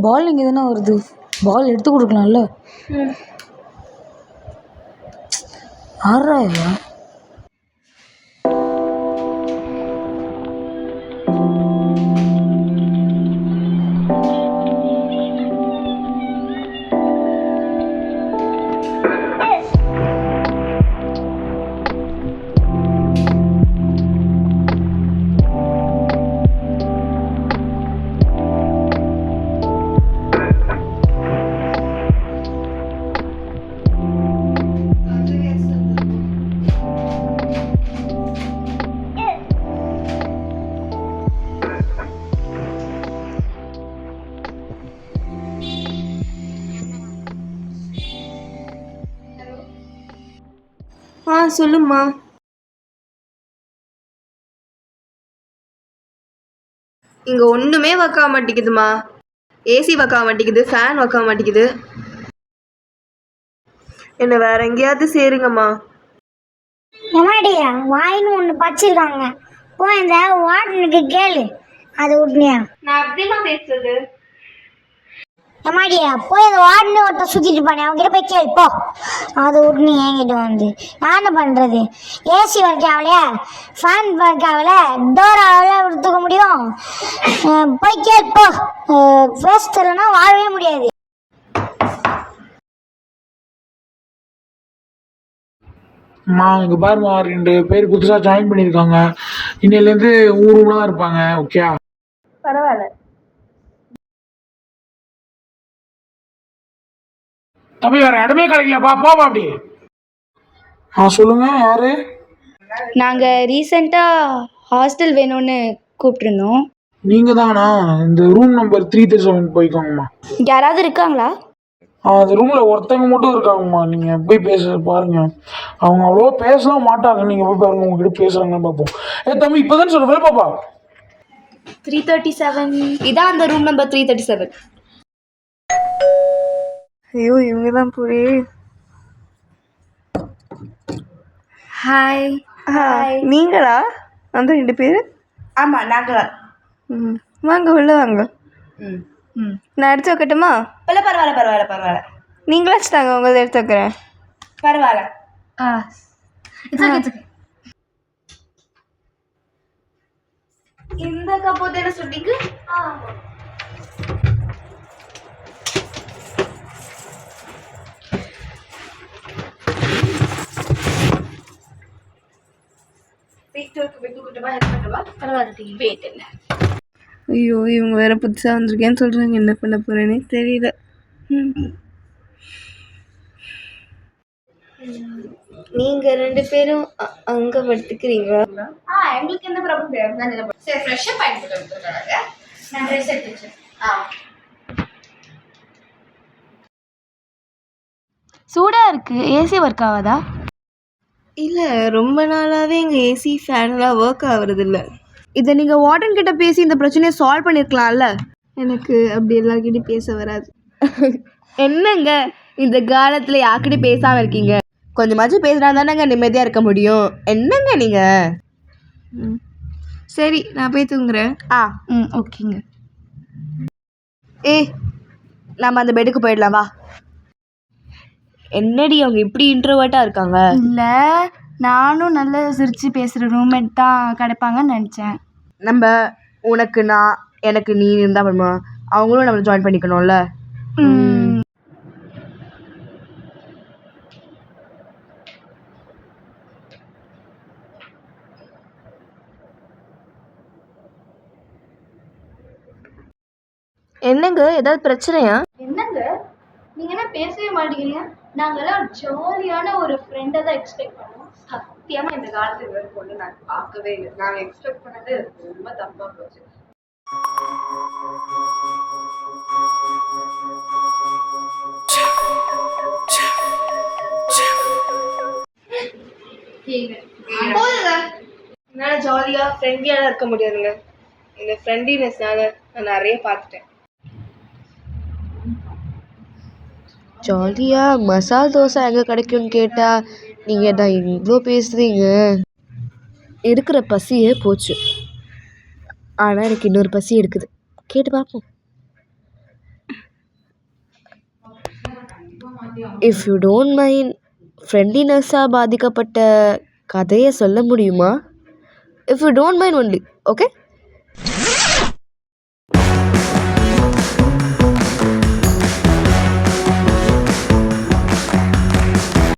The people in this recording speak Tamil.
பால் இங்கே தானே வருது, பால் எடுத்து கொடுக்கலாம்ல. ஆறா சொல்லும்மா. இங்க ஒண்ணுமே ஒர்க் ஆக மாட்டேங்குதுமா. ஏசி ஒர்க் ஆக மாட்டேங்குது, ஃபேன் ஒர்க் ஆக மாட்டேங்குது. என்ன வேற எங்கேயாவது சேருங்கம்மா. எமாடியா வாயின்னு ஒன்று பச்சிருக்காங்க, போய் இந்த வார்டனுக்கு கேளு. அது விட்னியா? நான் அப்படிமா பேசுறது. எமாடியா போய் அந்த வார்டனு ஒருத்த சுற்றிட்டு பானே, அவங்ககிட்ட போய் கேளு போ. அது விட்னி என்கிட்ட வந்து நான் என்ன பண்ணுறது? ஏசி ஒர்க் ஆகலையா, ஃபேன் ஒர்க் ஆகலை, டோர் ஆகலை, தூக்க முடியும்? போய் கேளு போ. பேச தெரியலன்னா வாழவே முடியாது. இங்கே பாருமா, 2 பேர் புதுசாக ஜாயின் பண்ணியிருக்காங்க. இன்னையிலேருந்து ஊருலாம் இருப்பாங்க. ஓகே, பரவாயில்ல. தம்பி வேற இடமே கிடைக்கலப்பா, போவா அப்படி. சொல்லுங்க, யாரு? நாங்கள் ரீசெண்டாக ஹாஸ்டல் வேணும்னு கூப்பிட்ருந்தோம். நீங்க தானா? இந்த ரூம் நம்பர் 337 போய்க்கோங்கம்மா. யாராவது இருக்காங்களா? அந்த ரூம்ல ஒருத்தவங்க மட்டும் இருக்காங்கம்மா. நீங்க போய் பேச பாருங்க. அவங்க அவ்வளோ பேசலாம் மாட்டாங்க. நீங்க போய் பாருங்க, உங்ககிட்ட பேசுறாங்கன்னு பார்ப்போம். தம்பி இப்பதான் சொல்ற வேலை பாப்பா. 337 இதான் அந்த ரூம் நம்பர் 337. ஐயோ இவங்க தான் போய். ஹாய். நீங்களா அந்த 2 பேர்? ஆமாம் நாங்கள். வாங்க உள்ள வாங்க. நான் எடுத்து வைக்கட்டுமா? இல்லை பரவாயில்ல. நீங்களாச்சும் தாங்க, உங்களை எடுத்து வைக்கிறேன். பரவாயில்ல. இந்த கப்பு தானே சுட்டிக்கு. ஐயோ இவங்க வேற புதுசாக வந்திருக்கேன்னு சொல்கிறாங்க, என்ன பண்ண போகிறேன்னே தெரியல. நீங்க 2 பேரும் அங்க படுத்துக்கிறீங்களா? எங்களுக்கு எந்த ப்ராப்ளம் கிடையாது. சரி ஃப்ரெஷ்ஷா பாயிண்ட் எடுத்துக்கறாங்க. நான் ட்ரெஸ் எடுத்துச்சேன். சூடா இருக்கு. ஏசி ஒர்க் ஆகாதா? இல்லை, ரொம்ப நாளாகவே எங்கள் ஏசி ஃபேன்லாம் ஒர்க் ஆகுறது இல்லை. இதை நீங்கள் வார்டன் கிட்ட பேசி இந்த பிரச்சனையை சால்வ் பண்ணியிருக்கலாம்ல. எனக்கு அப்படி எல்லாருக்கிட்டையும் பேச வராது. என்னங்க இந்த காலத்தில் யார்கிட்டையும் பேசாமல் இருக்கீங்க? கொஞ்சமாச்சும் பேசினா தானேங்க நிம்மதியாக இருக்க முடியும். என்னங்க நீங்கள்? சரி நான் போய் தூங்குறேன். ஓகேங்க. நம்ம அந்த பெட்டுக்கு போயிடலாம் வா. என்னடி அவங்க இப்படி இன்ட்ரோவர்ட்டாக இருக்காங்க? இல்லை, நானும் நல்ல சிரித்து பேசுகிற ரூம்மேட் தான் கிடைப்பாங்கன்னு நினச்சேன். நம்ம உனக்கு நான், எனக்கு நீ இருந்தால் பண்ணுமா, அவங்களும் நம்மளை ஜாயின் பண்ணிக்கணும்ல. என்னங்க ஏதாவது பிரச்சனையா? என்னங்க நீங்க என்ன பேசவே மாட்டேங்கிறீங்க? நாங்கெல்லாம் ஜாலியான ஒரு ஃப்ரெண்டை தான் எக்ஸ்பெக்ட் பண்ணோம். சத்தியமா இந்த காலத்துல வேறு பொண்ணு நான் பார்க்கவே இல்லை. நாங்கள் எக்ஸ்பெக்ட் பண்ணது ரொம்ப தப்பா போச்சு. போதுங்க. என்னால் ஜாலியாக ஃப்ரெண்ட்லியாக இருக்க முடியாதுங்க. இந்த ஃப்ரெண்ட்லினஸ்னால நான் நிறைய பார்த்துட்டேன். ஜாலியாக மசால் தோசை எங்கே கிடைக்கும்னு கேட்டால் நீங்கள் தான் இவ்வளோ பேசுகிறீங்க. இருக்கிற பசியே போச்சு. ஆனால் எனக்கு இன்னொரு பசி இருக்குது, கேட்டு பார்ப்போம். இஃப் யூ டோன்ட் மைண்ட், ஃப்ரெண்ட்லினஸ்ஸாக பாதிக்கப்பட்ட கதையை சொல்ல முடியுமா? If you don't mind only, okay?